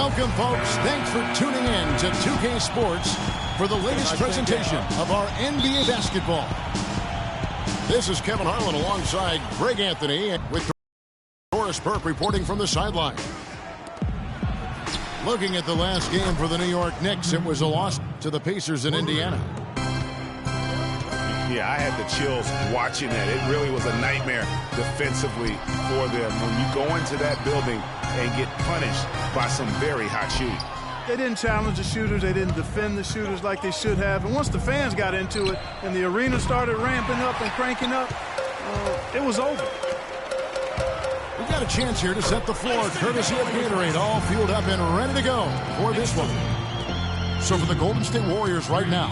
Welcome, folks. Thanks for tuning in to 2K Sports for the latest presentation of our NBA basketball. This is Kevin Harlan alongside Greg Anthony with Doris Burke reporting from the sideline. Looking at the last game for the New York Knicks, it was a loss to the Pacers in Indiana. Yeah, I had the chills watching that. It really was a nightmare defensively for them when you go into that building and get punished by some very hot shooting. They didn't challenge the shooters. They didn't defend the shooters like they should have. And once the fans got into it and the arena started ramping up and cranking up, it was over. We've got a chance here to set the floor, courtesy of Gatorade, all fueled up and ready to go for this one. So for the Golden State Warriors right now,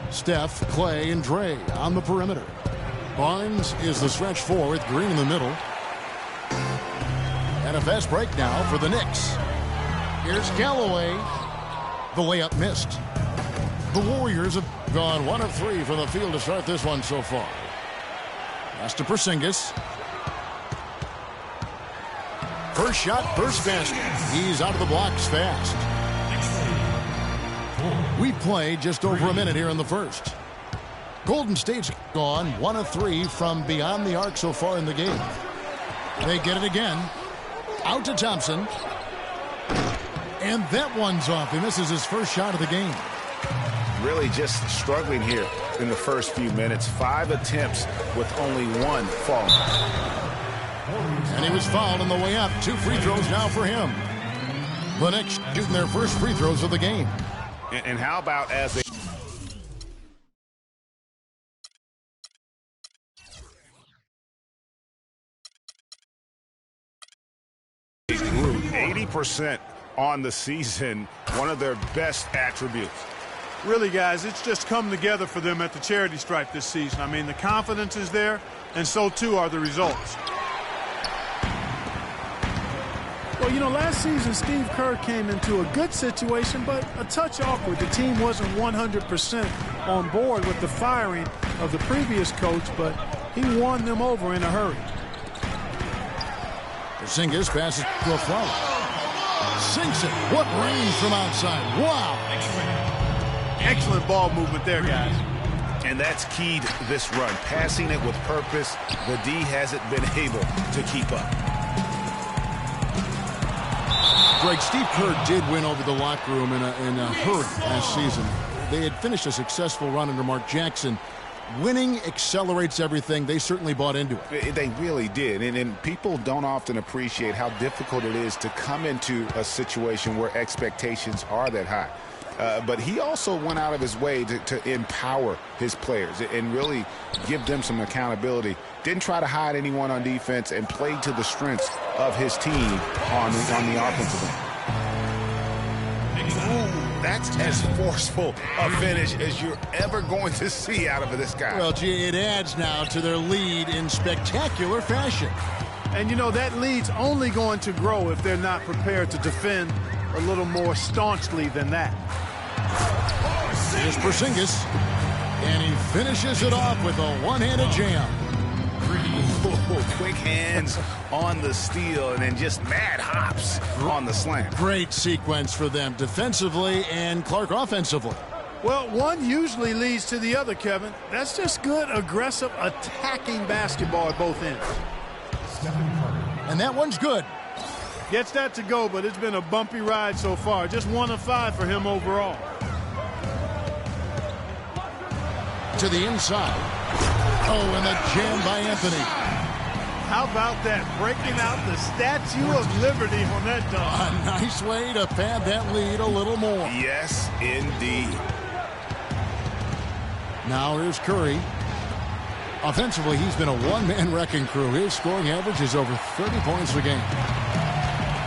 Steph, Clay, and Dre on the perimeter. Barnes is the stretch four with Green in the middle. And a fast break now for the Knicks. Here's Galloway. The layup missed. The Warriors have gone 1 of 3 from the field to start this one so far. Pass to Porzingis. First shot, first basket. He's out of the blocks fast. We played just over a minute here in the first. Golden State's gone 1 of 3 from beyond the arc so far in the game. They get it again. Out to Thompson. And that one's off. He misses his first shot of the game. Really just struggling here in the first few minutes. 5 attempts with only 1 fall. And he was fouled on the way up. 2 free throws now for him. The Knicks shooting their first free throws of the game. And how about as they 80% on the season, one of their best attributes. Really, guys, it's just come together for them at the charity stripe this season. I mean, the confidence is there, and so too are the results. Well, you know, last season, Steve Kerr came into a good situation, but a touch awkward. The team wasn't 100% on board with the firing of the previous coach, but he won them over in a hurry. Porzingis passes to a flow. Sinks it. What range from outside. Wow. Excellent ball movement there, guys. And that's keyed this run. Passing it with purpose. The D hasn't been able to keep up. Greg, Steve Kerr did win over the locker room in a hurry last season. They had finished a successful run under Mark Jackson. Winning accelerates everything. They certainly bought into it. They really did. And people don't often appreciate how difficult it is to come into a situation where expectations are that high. But he also went out of his way to empower his players and really give them some accountability. Didn't try to hide anyone on defense and played to the strengths of his team on the offensive end. Ooh, that's as forceful a finish as you're ever going to see out of this guy. Well, gee, it adds now to their lead in spectacular fashion. And, you know, that lead's only going to grow if they're not prepared to defend a little more staunchly than that. Here's Porzingis, and he finishes it off with a one-handed jam. Quick hands on the steal and then just mad hops on the slam. Great sequence for them defensively and Clark offensively. Well, one usually leads to the other, Kevin. That's just good, aggressive, attacking basketball at both ends. And that one's good. Gets that to go, but it's been a bumpy ride so far. Just 1 of 5 for him overall. To the inside. Oh, and the jam by Anthony. How about that? Breaking out the Statue of Liberty on that dunk. A nice way to pad that lead a little more. Yes, indeed. Now here's Curry. Offensively, he's been a one-man wrecking crew. His scoring average is over 30 points a game.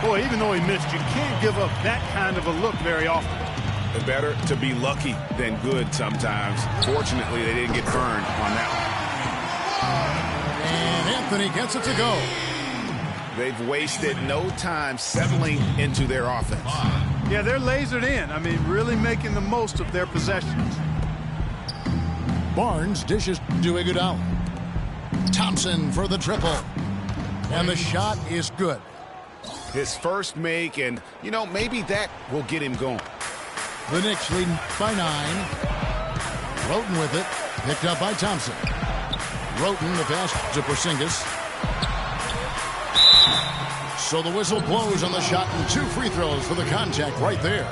Boy, even though he missed, you can't give up that kind of a look very often. Better to be lucky than good sometimes. Fortunately, they didn't get burned on that one. And Anthony gets it to go. They've wasted no time settling into their offense. Yeah, they're lasered in. I mean, really making the most of their possessions. Barnes dishes to Iguodala. Thompson for the triple. And the shot is good. His first make, and, you know, maybe that will get him going. The Knicks leading by 9. Roten with it. Picked up by Thompson. Roten, the pass to Porzingis. So the whistle blows on the shot, and 2 free throws for the contact right there.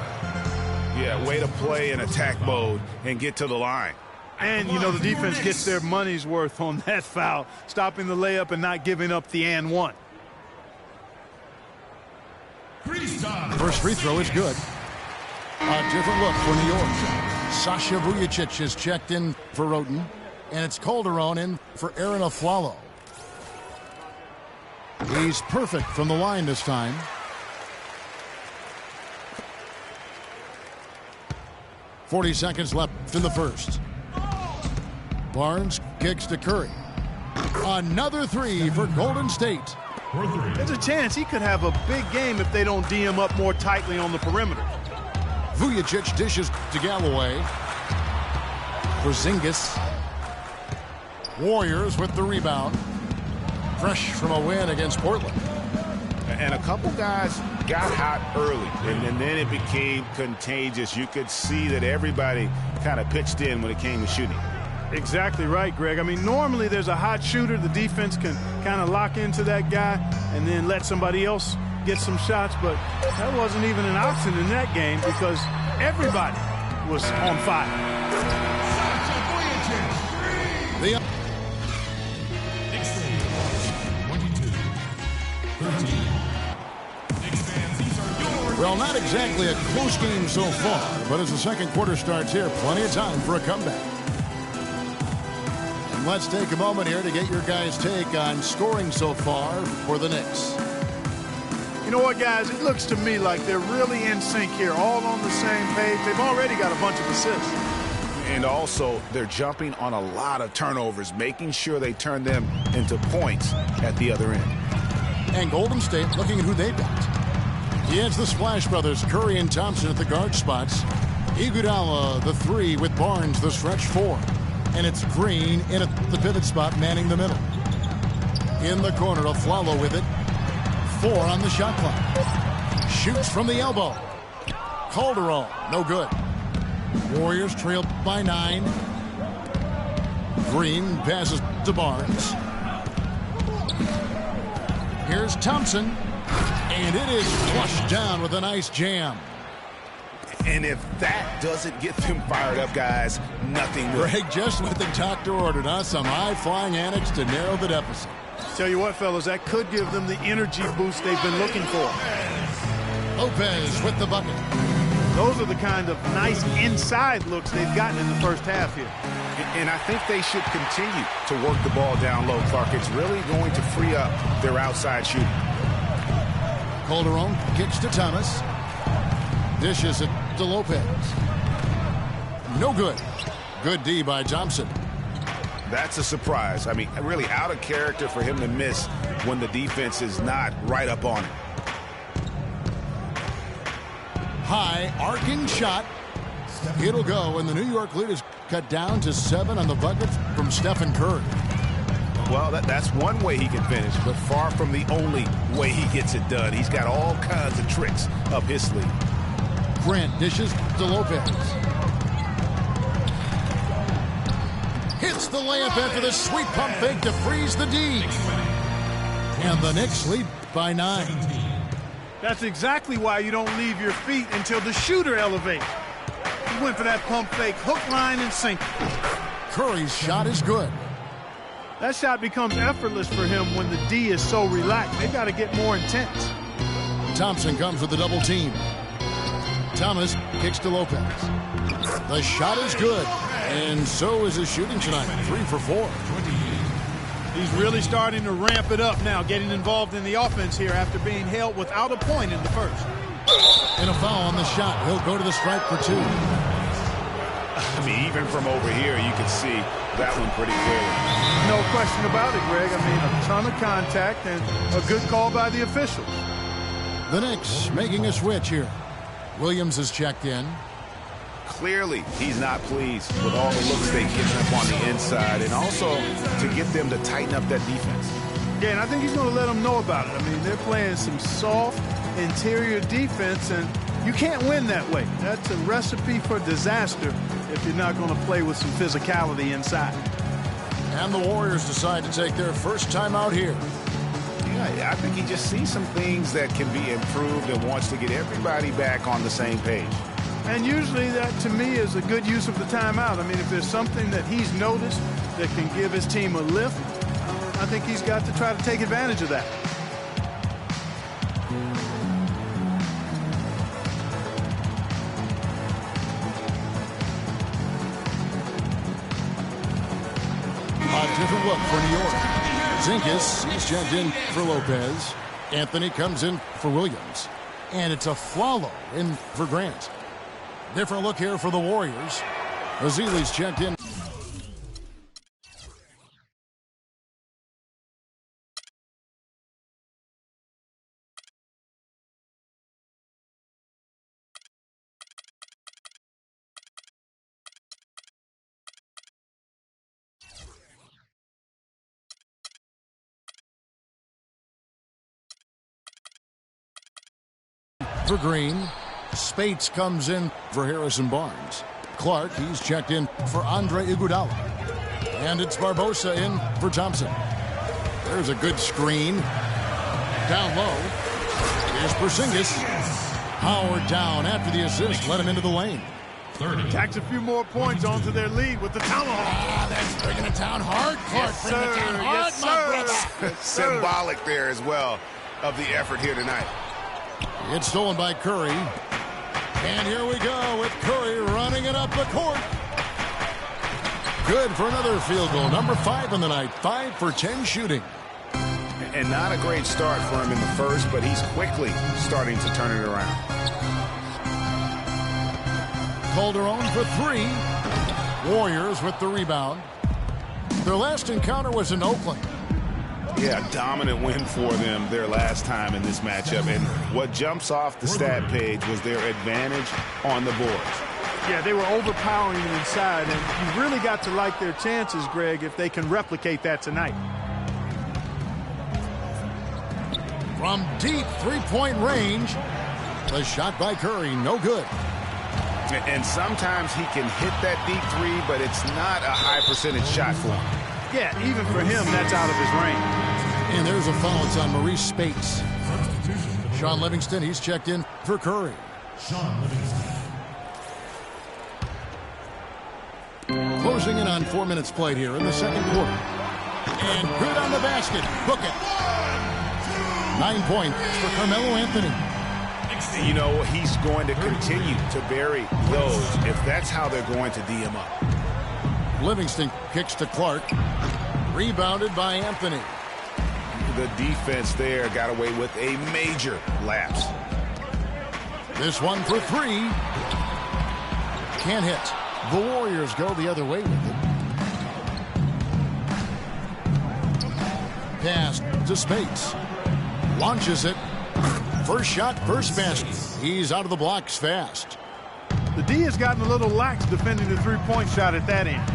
Yeah, way to play in attack mode and get to the line. And, you know, the defense gets their money's worth on that foul, stopping the layup and not giving up the and one. First free throw is good. A different look for New York. Sasha Vujacic is checked in for Roten, and it's Calderon in for Aaron Aflalo. He's perfect from the line this time. .40 seconds left in the first. Barnes kicks to Curry. Another 3 for Golden State. There's a chance he could have a big game if they don't D him up more tightly on the perimeter. Vujacic dishes to Galloway. Porzingis. Warriors with the rebound. Fresh from a win against Portland. And a couple guys got hot early, and then it became contagious. You could see that everybody kind of pitched in when it came to shooting. Exactly right, Greg. I mean, normally there's a hot shooter. The defense can kind of lock into that guy and then let somebody else get some shots. But that wasn't even an option in that game because everybody was on fire. The Well, not exactly a close game so far, but as the second quarter starts here, plenty of time for a comeback. And let's take a moment here to get your guys' take on scoring so far for the Knicks. You know what, guys? It looks to me like they're really in sync here, all on the same page. They've already got a bunch of assists. And also, they're jumping on a lot of turnovers, making sure they turn them into points at the other end. And Golden State looking at who they've got. He has the Splash Brothers, Curry and Thompson at the guard spots. Iguodala, the 3 with Barnes, the stretch 4. And it's Green in at the pivot spot, manning the middle. In the corner, Aflalo with it. 4 on the shot clock. Shoots from the elbow. Calderon, no good. Warriors trail by 9. Green passes to Barnes. Here's Thompson. And it is flushed down with a nice jam. And if that doesn't get them fired up, guys, nothing will. Greg, just what the doctor ordered, huh? Some high-flying antics to narrow the deficit. Tell you what, fellas, that could give them the energy boost they've been looking for. Lopez with the bucket. Those are the kind of nice inside looks they've gotten in the first half here. And I think they should continue to work the ball down low, Clark. It's really going to free up their outside shooting. Calderon kicks to Thomas. Dishes it to Lopez. No good. Good D by Thompson. That's a surprise. I mean, really out of character for him to miss when the defense is not right up on him. High arcing shot. It'll go, and the New York lead is cut down to 7 on the bucket from Stephen Curry. Well, that's one way he can finish, but far from the only way he gets it done. He's got all kinds of tricks up his sleeve. Grant dishes to Lopez. Hits the layup after the sweet pump fake to freeze the D. And the Knicks lead by 9. That's exactly why you don't leave your feet until the shooter elevates. He went for that pump fake, hook, line, and sinker. Curry's shot is good. That shot becomes effortless for him when the D is so relaxed. They've got to get more intense. Thompson comes with the double team. Thomas kicks to Lopez. The shot is good, and so is his shooting tonight. 3 for 4. He's really starting to ramp it up now, getting involved in the offense here after being held without a point in the first. And a foul on the shot. He'll go to the stripe for 2. I mean, even from over here, you can see that one pretty clearly. No question about it, Greg. I mean, a ton of contact and a good call by the officials. The Knicks making a switch here. Williams is checked in. Clearly, he's not pleased with all the looks they've given up on the inside, and also to get them to tighten up that defense. Yeah, and I think he's going to let them know about it. I mean, they're playing some soft interior defense, and you can't win that way. That's a recipe for disaster if you're not going to play with some physicality inside. And the Warriors decide to take their first time out here. Yeah, I think he just sees some things that can be improved and wants to get everybody back on the same page. And usually that, to me, is a good use of the timeout. I mean, if there's something that he's noticed that can give his team a lift, I think he's got to try to take advantage of that. A different look for New York. Zinkas, he's checked in for Lopez. Anthony comes in for Williams. And it's a Flalo in for Grant. Different look here for the Warriors. Azili's checked in. For Green. Spates comes in for Harrison Barnes. Clark, he's checked in for Andre Iguodala. And it's Barbosa in for Thompson. There's a good screen. Down low. Here's Porzingis. Howard down after the assist. Let him into the lane. Tacks a few more points onto their lead with the tomahawk. That's bringing it down hard. Clark, Yes, bringing it sir. down hard, Yes, my sir. brother. Symbolic there as well of the effort here tonight. It's stolen by Curry. And here we go with Curry running it up the court. Good for another field goal. Number 5 in the night. 5 for 10 shooting. And not a great start for him in the first, but he's quickly starting to turn it around. Calderon for 3. Warriors with the rebound. Their last encounter was in Oakland. Yeah, a dominant win for them their last time in this matchup. And what jumps off the stat page was their advantage on the boards. Yeah, they were overpowering them inside, and you really got to like their chances, Greg, if they can replicate that tonight. From deep three-point range, the shot by Curry, no good. And sometimes he can hit that deep three, but it's not a high percentage shot for him. Yeah, even for him, that's out of his range. And there's a foul. It's on Maurice Spates. Sean Livingston, he's checked in for Curry. Closing in on 4 minutes played here in the second quarter. And good on the basket. Book it. 9 points for Carmelo Anthony. You know, he's going to continue to bury those if that's how they're going to D him up. Livingston kicks to Clark. Rebounded by Anthony. The defense there got away with a major lapse. This one for 3. Can't hit. The Warriors go the other way with it. Pass to Spates. Launches it. First shot, first basket. He's out of the blocks fast. The D has gotten a little lax defending the three-point shot at that end.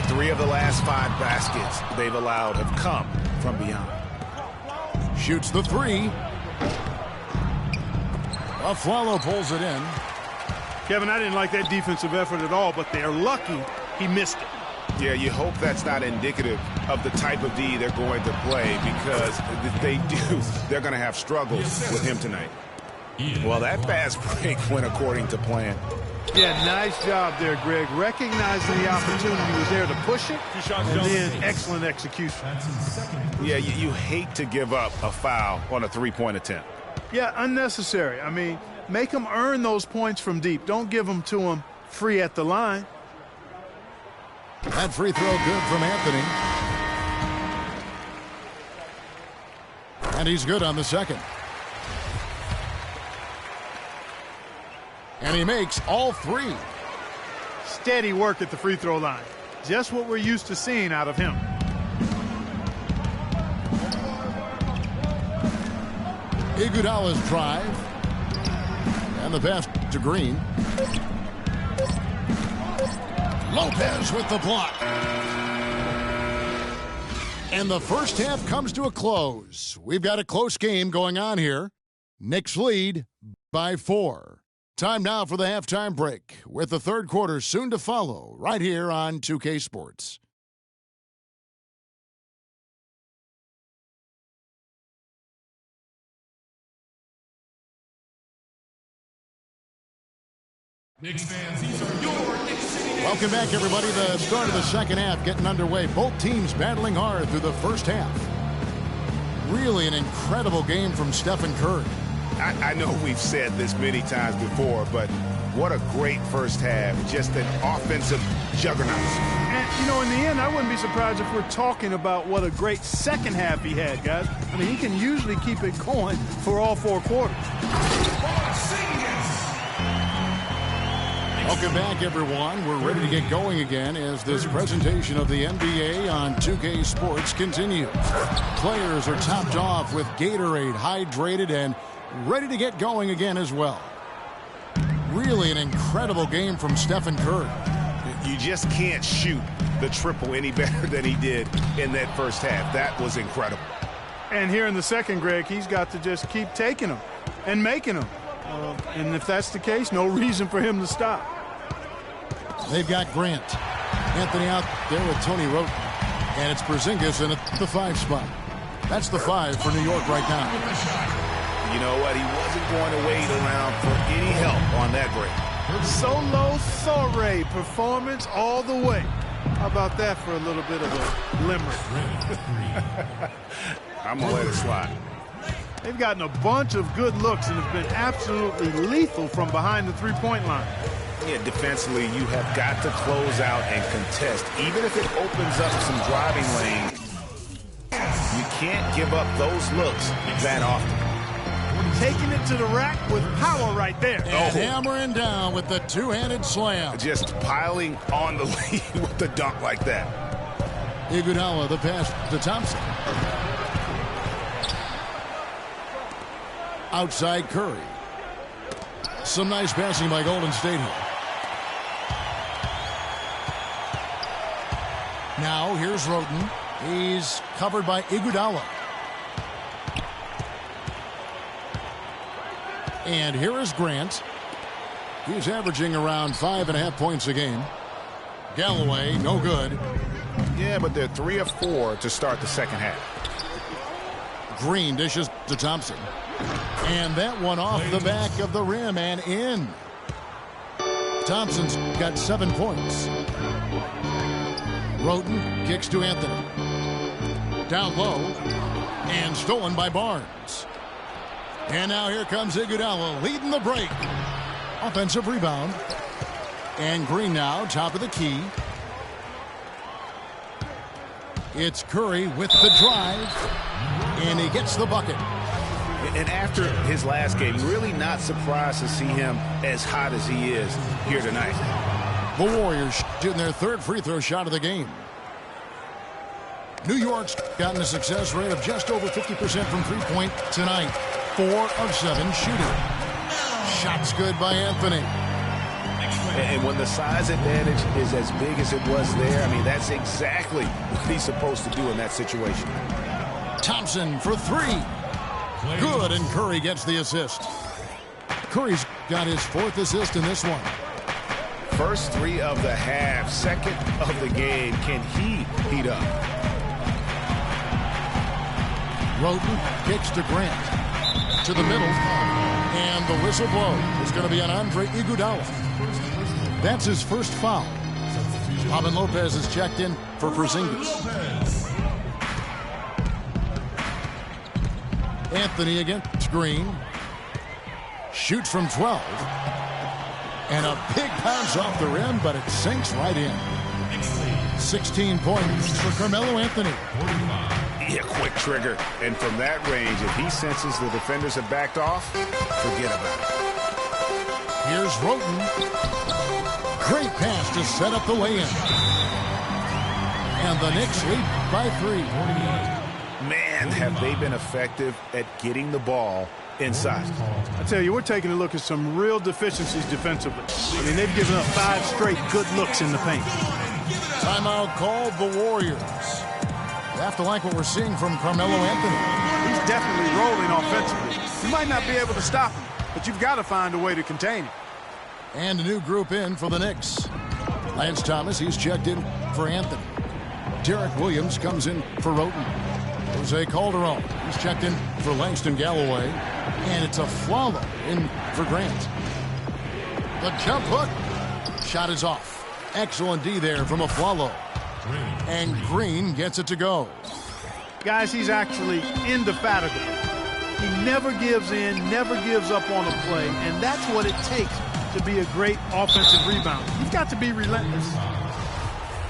3 of the last 5 baskets they've allowed have come from beyond. Shoots the 3. Aflalo pulls it in. Kevin, I didn't like that defensive effort at all, but they're lucky he missed it. Yeah, you hope that's not indicative of the type of D they're going to play, because if they do, they're going to have struggles with him tonight. Well, that fast break went according to plan. Yeah, nice job there, Greg. Recognizing the opportunity was there to push it, and then excellent execution. Yeah, you hate to give up a foul on a three-point attempt. Yeah, unnecessary. I mean, make them earn those points from deep. Don't give them to them free at the line. That free throw good from Anthony. And he's good on the second. And he makes all 3. Steady work at the free throw line. Just what we're used to seeing out of him. Iguodala's drive. And the pass to Green. Lopez with the block. And the first half comes to a close. We've got a close game going on here. Knicks lead by 4. Time now for the halftime break, with the third quarter soon to follow, right here on 2K Sports. Knicks fans, these are your Knicks City. Welcome back, everybody. The start of the second half getting underway. Both teams battling hard through the first half. Really an incredible game from Stephen Curry. I know we've said this many times before, but what a great first half. Just an offensive juggernaut. And, you know, in the end, I wouldn't be surprised if we're talking about what a great second half he had, guys. I mean, he can usually keep it going for all 4 quarters. Welcome back, everyone. We're ready to get going again as this presentation of the NBA on 2K Sports continues. Players are topped off with Gatorade, hydrated, and ready to get going again as well. Really an incredible game from Stephen Curry. You just can't shoot the triple any better than he did in that first half. That was incredible. And here in the second, Greg, he's got to just keep taking them and making them. And if that's the case, no reason for him to stop. They've got Grant. Anthony out there with Tony Roten. And it's Porzingis in at the 5 spot. That's the 5 for New York right now. You know what? He wasn't going to wait around for any help on that break. Solo Sorey performance all the way. How about that for a little bit of a limerick? I'm going to let it slide. They've gotten a bunch of good looks and have been absolutely lethal from behind the three-point line. Yeah, defensively, you have got to close out and contest. Even if it opens up some driving lane, you can't give up those looks that often. Taking it to the rack with power right there. And hammering down with the two-handed slam. Just piling on the lead with the dunk like that. Iguodala, the pass to Thompson. Outside Curry. Some nice passing by Golden State here. Now here's Roten. He's covered by Iguodala. And here is Grant. He's averaging around 5.5 points a game. Galloway, no good. Yeah, but they're 3 of 4 to start the second half. Green dishes to Thompson. And that one off the back of the rim and in. Thompson's got 7 points. Roten kicks to Anthony. Down low. And stolen by Barnes. And now here comes Iguodala leading the break. Offensive rebound. And Green now, top of the key. It's Curry with the drive. And he gets the bucket. And after his last game, really not surprised to see him as hot as he is here tonight. The Warriors shooting their third free throw shot of the game. New York's gotten a success rate of just over 50% from three-point tonight. 4 of 7 shooting. Shots good by Anthony. And when the size advantage is as big as it was there, I mean, that's exactly what he's supposed to do in that situation. Thompson for 3. Good, and Curry gets the assist. Curry's got his 4th assist in this one. First 3 of the half, second of the game. Can he heat up? Roten kicks to Grant. To the middle. And the whistle blow is going to be on Andre Iguodala. That's his first foul. Robin Lopez is checked in for Porzingis. Anthony against Green. Shoots from 12. And a big bounce off the rim, but it sinks right in. 16 points for Carmelo Anthony. Yeah, quick trigger. And from that range, if he senses the defenders have backed off, forget about it. Here's Roten. Great pass to set up the lay-in. And the Knicks lead by 3. Man, have they been effective at getting the ball inside. I tell you, we're taking a look at some real deficiencies defensively. I mean, they've given up 5 straight good looks in the paint. Timeout called the Warriors. You have to like what we're seeing from Carmelo Anthony. He's definitely rolling offensively. You might not be able to stop him, but you've got to find a way to contain him. And a new group in for the Knicks. Lance Thomas, he's checked in for Anthony. Derek Williams comes in for Roten. Jose Calderon, he's checked in for Langston Galloway. And it's a Flalo in for Grant. The jump hook. Shot is off. Excellent D there from Flalo. And Green gets it to go. Guys, he's actually indefatigable. He never gives in, never gives up on a play, and that's what it takes to be a great offensive rebounder. You've got to be relentless.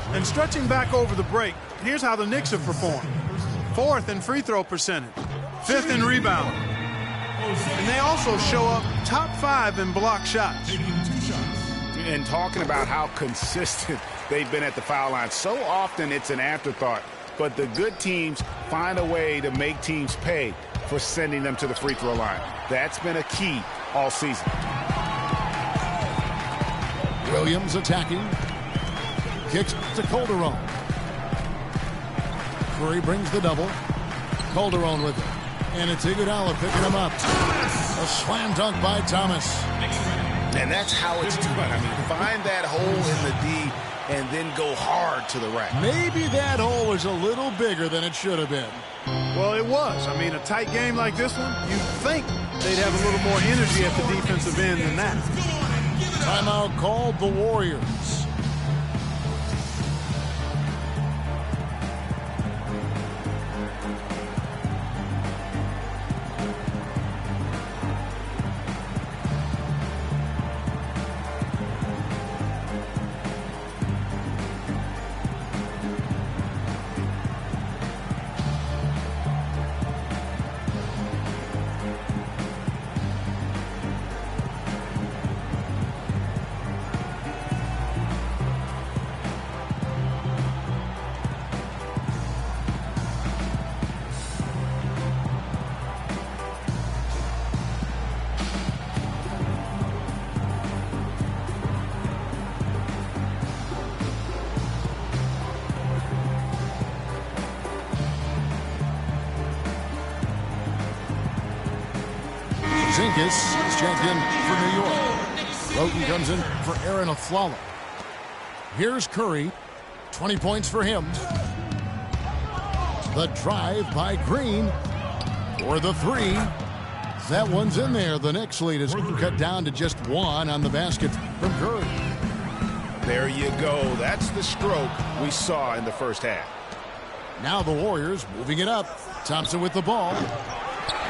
And stretching back over the break, here's how the Knicks have performed. 4th in free throw percentage, 5th in rebound. And they also show up top 5 in block shots. And talking about how consistent they've been at the foul line. So often it's an afterthought, but the good teams find a way to make teams pay for sending them to the free throw line. That's been a key all season. Williams attacking. Kicks to Calderon. Curry brings the double. Calderon with it. And it's Iguodala picking him up. A slam dunk by Thomas. And that's how it's done. I mean, find that hole in the D and then go hard to the rack. Maybe that hole was a little bigger than it should have been. Well, it was. I mean, a tight game like this one, you'd think they'd have a little more energy at the defensive end than that. Timeout called the Warriors. Zinkis is checked in for New York. Roten comes in for Aaron Aflalo. Here's Curry. 20 points for him. The drive by Green for the 3. That one's in there. The Knicks lead is cut down to just 1 on the basket from Curry. There you go. That's the stroke we saw in the first half. Now the Warriors moving it up. Thompson with the ball.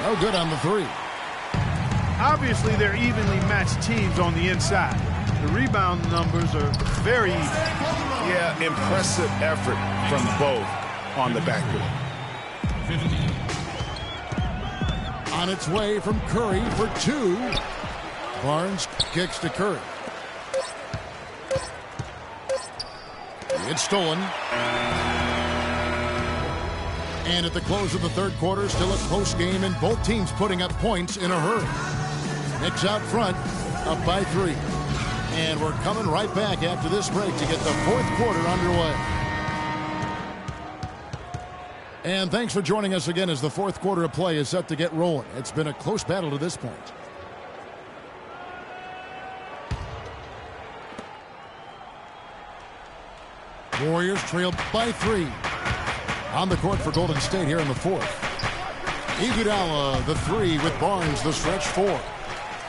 No good on the 3. Obviously, they're evenly matched teams on the inside. The rebound numbers are very even. Yeah, impressive effort from both on the backboard. On its way from Curry for 2. Barnes kicks to Curry. It's stolen. And at the close of the third quarter, still a close game, and both teams putting up points in a hurry. Knicks out front, up by 3. And we're coming right back after this break to get the fourth quarter underway. And thanks for joining us again as the fourth quarter of play is set to get rolling. It's been a close battle to this point. Warriors trail by 3. On the court for Golden State here in the fourth. Iguodala, the 3 with Barnes, the stretch 4.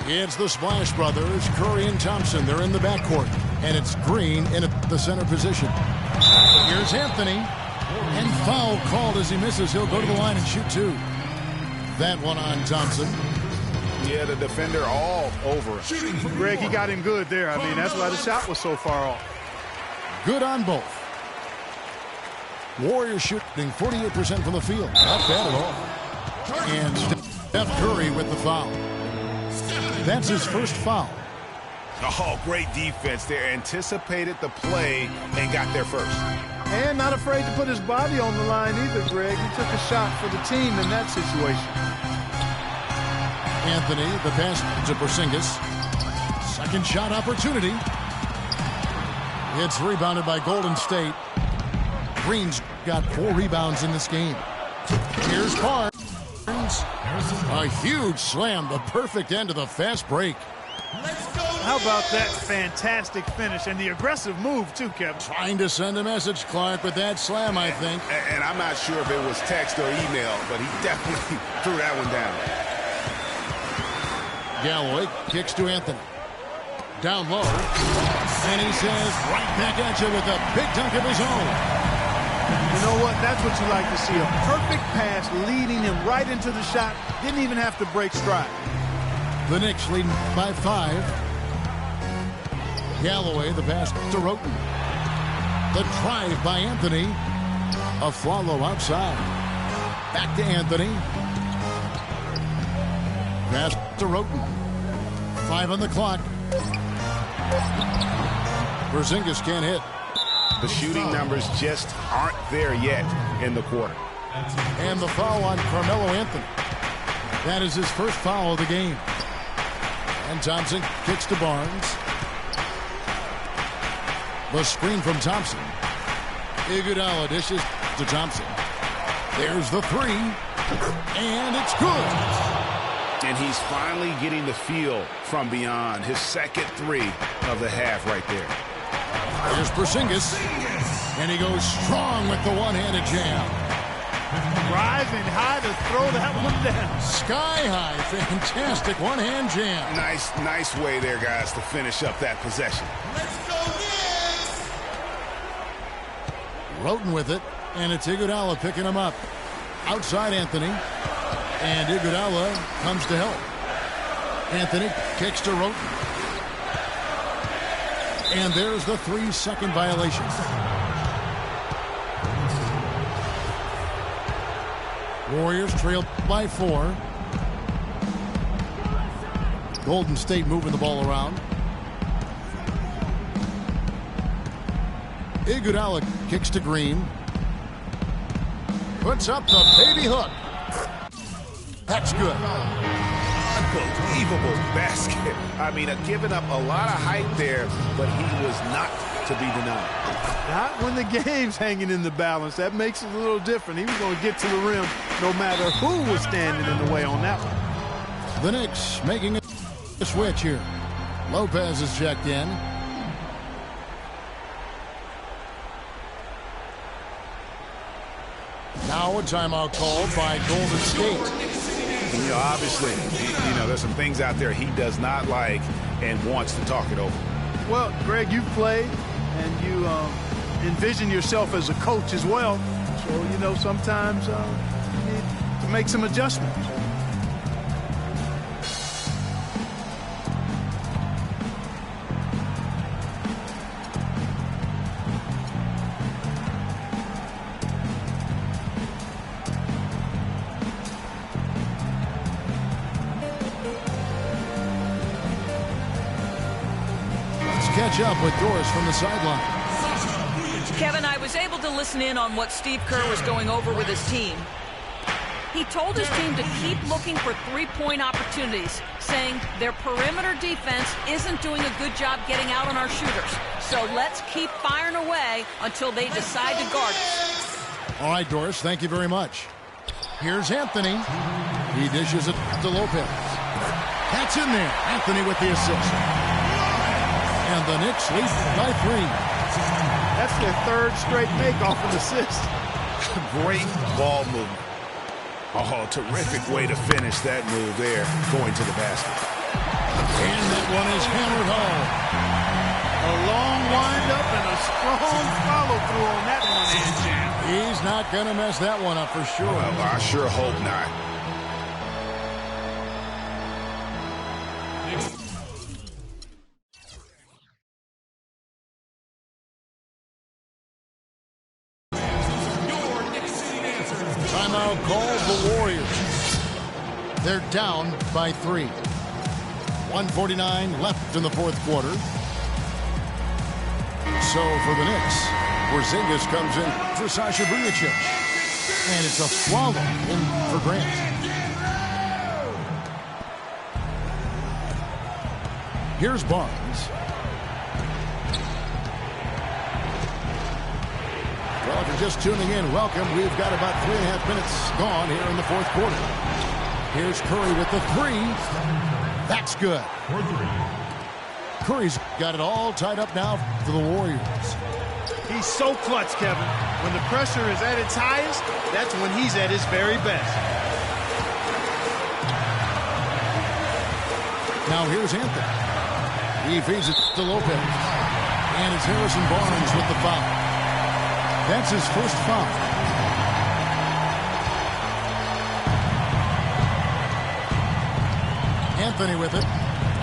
It's the Splash Brothers, Curry and Thompson. They're in the backcourt. And it's Green in the center position. Here's Anthony. And foul called as he misses. He'll go to the line and shoot 2. That one on Thompson. Yeah, the defender all over him. Greg, he got him good there. I mean, that's why the shot was so far off. Good on both. Warriors shooting 48% from the field. Not bad at all. And Steph Curry with the foul. That's his first foul. Oh, great defense there. Anticipated the play and got there first. And not afraid to put his body on the line either, Greg. He took a shot for the team in that situation. Anthony, the pass to Porzingis. Second shot opportunity. It's rebounded by Golden State. Green's got 4 rebounds in this game. Here's Barnes. A huge slam, the perfect end of the fast break. How about that fantastic finish and the aggressive move, too, Kevin? Trying to send a message, Clark, with that slam, I think. And I'm not sure if it was text or email, but he definitely threw that one down. Galloway kicks to Anthony. Down low. And he says, right back at you with a big dunk of his own. You know what? That's what you like to see. A perfect pass leading him right into the shot. Didn't even have to break stride. The Knicks leading by 5. Galloway, the pass to Roten. The drive by Anthony. A follow outside. Back to Anthony. Pass to Roten. 5 on the clock. Porzingis can't hit. The shooting numbers just aren't there yet in the quarter. And the foul on Carmelo Anthony. That is his first foul of the game. And Thompson kicks to Barnes. The screen from Thompson. Iguodala dishes to Thompson. There's the 3. And it's good. And he's finally getting the feel from beyond. His second 3 of the half right there. Here's Porzingis. And he goes strong with the one-handed jam. Rising high to throw that one down. Sky high. Fantastic one-hand jam. Nice way there, guys, to finish up that possession. Let's go Knicks! Roten with it. And it's Iguodala picking him up. Outside Anthony. And Iguodala comes to help. Anthony kicks to Roten. And there's the 3-second violation. Warriors trail by 4. Golden State moving the ball around. Iguodala kicks to Green. Puts up the baby hook. That's good. Unbelievable basket. I mean, giving up a lot of height there, but he was not to be denied. Not when the game's hanging in the balance. That makes it a little different. He was going to get to the rim no matter who was standing in the way on that one. The Knicks making a switch here. Lopez is checked in. Now a timeout called by Golden State. You know, obviously, there's some things out there he does not like and wants to talk it over. Well, Greg, you've played and you envision yourself as a coach as well. So, sometimes you need to make some adjustments. Catch up with Doris from the sideline. Kevin, I was able to listen in on what Steve Kerr was going over with his team. He told his team to keep looking for three-point opportunities, saying their perimeter defense isn't doing a good job getting out on our shooters. So let's keep firing away until they decide to guard us. All right, Doris, thank you very much. Here's Anthony. He dishes it to Lopez. That's in there. Anthony with the assist. And the Knicks lead by 3. That's their third straight make off an assist. Great ball movement. Oh, terrific way to finish that move there, going to the basket. And that one is hammered home. A long windup and a strong follow-through on that one-hand jam. He's not going to mess that one up for sure. Well, I sure hope not. Timeout called the Warriors. They're down by 3. 1:49 left in the fourth quarter. So for the Knicks, Porzingis comes in for Sasha Bujicic. And it's a swallow in for Grant. Here's Barnes. Well, if you're just tuning in, welcome. We've got about 3.5 minutes gone here in the fourth quarter. Here's Curry with the three. That's good. Curry's got it all tied up now for the Warriors. He's so clutch, Kevin. When the pressure is at its highest, that's when he's at his very best. Now here's Anthony. He feeds it to Lopez. And it's Harrison Barnes with the foul. That's his first foul. Anthony with it.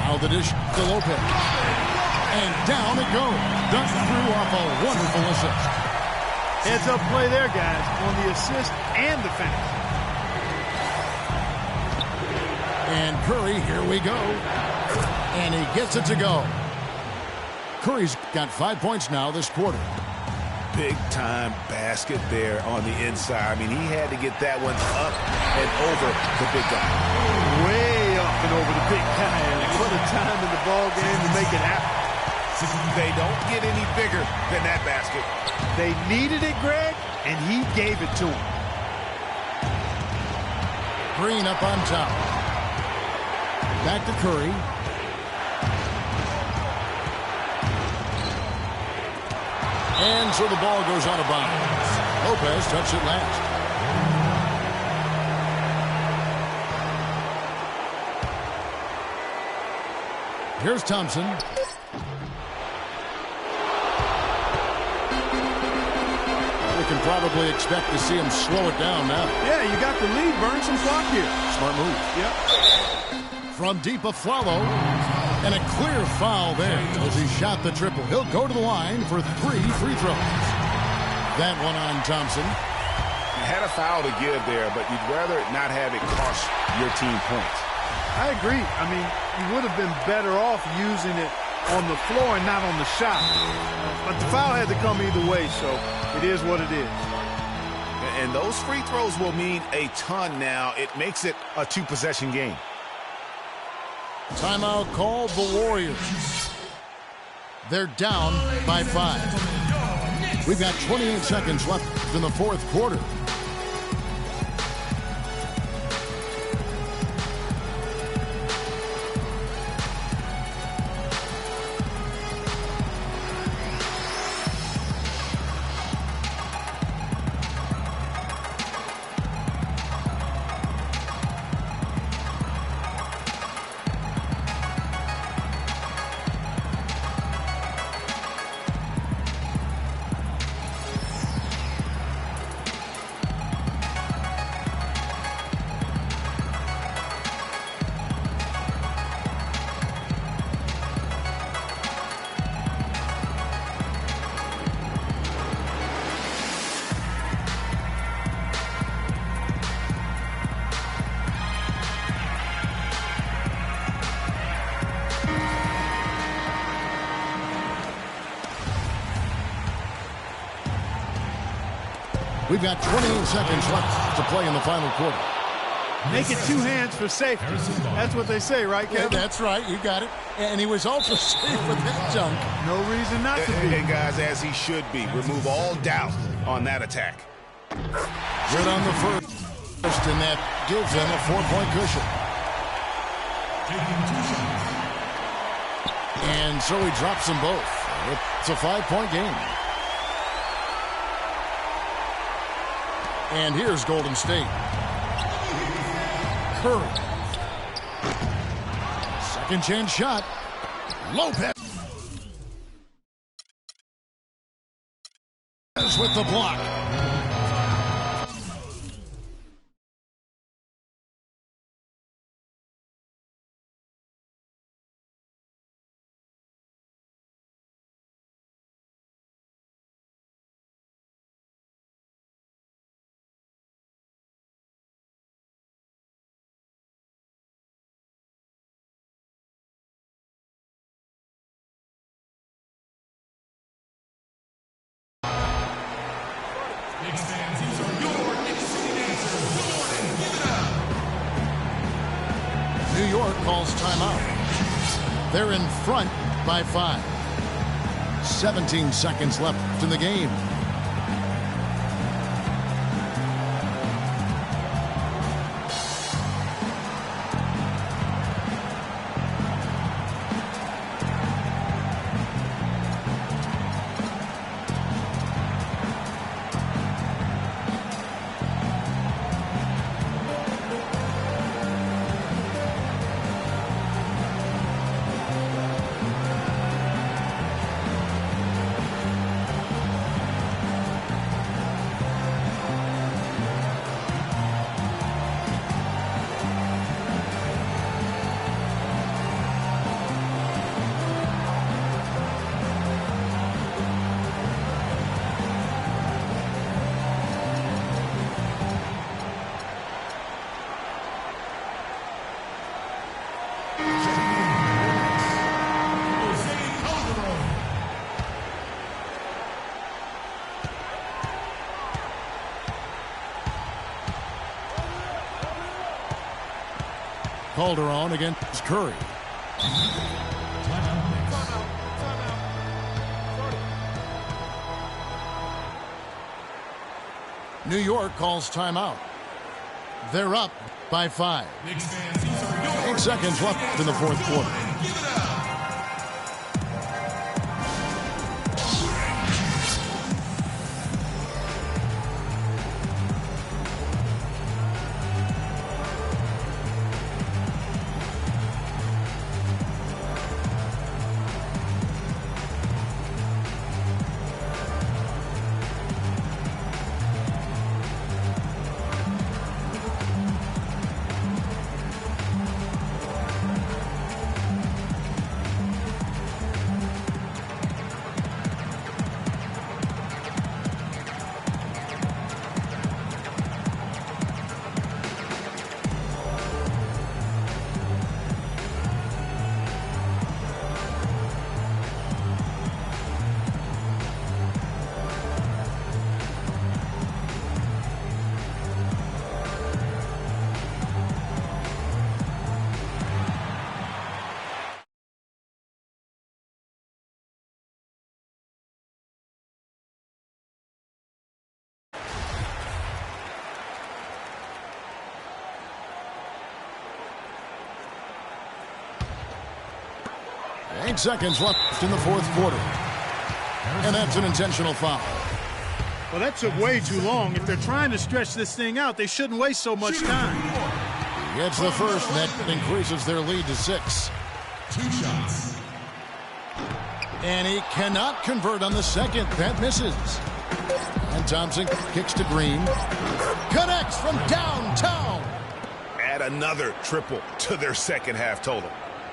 Now the dish to Lopez. And down it goes. Dunked through off a wonderful assist. Heads-up play there, guys, on the assist and the finish. And Curry, here we go. And he gets it to go. Curry's got 5 points now this quarter. Big-time basket there on the inside. I mean, he had to get that one up and over the big guy. Way up and over the big guy. And what a time in the ball game to make it happen. They don't get any bigger than that basket. They needed it, Greg, and he gave it to him. Green up on top. Back to Curry. And so the ball goes out of bounds. Lopez touched it last. Here's Thompson. We can probably expect to see him slow it down now. Yeah, you got the lead. Burn some clock here. Smart move. Yep. From deep a Flalo. And a clear foul there as he shot the triple. He'll go to the line for 3 free throws. That one on Thompson. You had a foul to give there, but you'd rather not have it cost your team points. I agree. I mean, you would have been better off using it on the floor and not on the shot. But the foul had to come either way, so it is what it is. And those free throws will mean a ton now. It makes it a 2-possession game. Timeout called the Warriors. They're down by 5. We've got 28 seconds left in the fourth quarter. We've got 28 seconds left to play in the final quarter. Make it 2 hands for safety. That's what they say, right, Kevin? Yeah, that's right. You got it. And he was also safe with that dunk. No reason not to be. And guys, as he should be. Remove all doubt on that attack. Good on the first, and that gives them a 4-point cushion. And so he drops them both. It's a 5-point game. And here's Golden State. Curry. Second chance shot. Lopez. With the block. New York calls timeout. They're in front by 5. 17 seconds left in the game. Calderon against Curry. New York calls timeout. They're up by 5. 8 seconds left in the fourth quarter. Eight seconds left in the fourth quarter. And that's an intentional foul. Well, that took way too long. If they're trying to stretch this thing out, they shouldn't waste so much time. He gets the first, and that increases their lead to 6. 2 shots. And he cannot convert on the second. That misses. And Thompson kicks to Green. Connects from downtown. Add another triple to their second half total.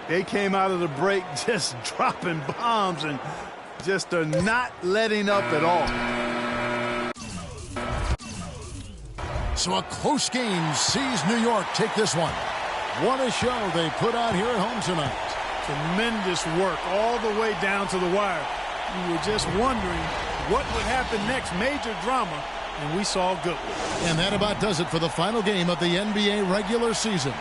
They came out of the break just dropping bombs and just are not letting up at all. So a close game sees New York take this one. What a show they put on here at home tonight. Tremendous work all the way down to the wire. You were just wondering what would happen next. Major drama, and we saw a good one. And that about does it for the final game of the NBA regular season.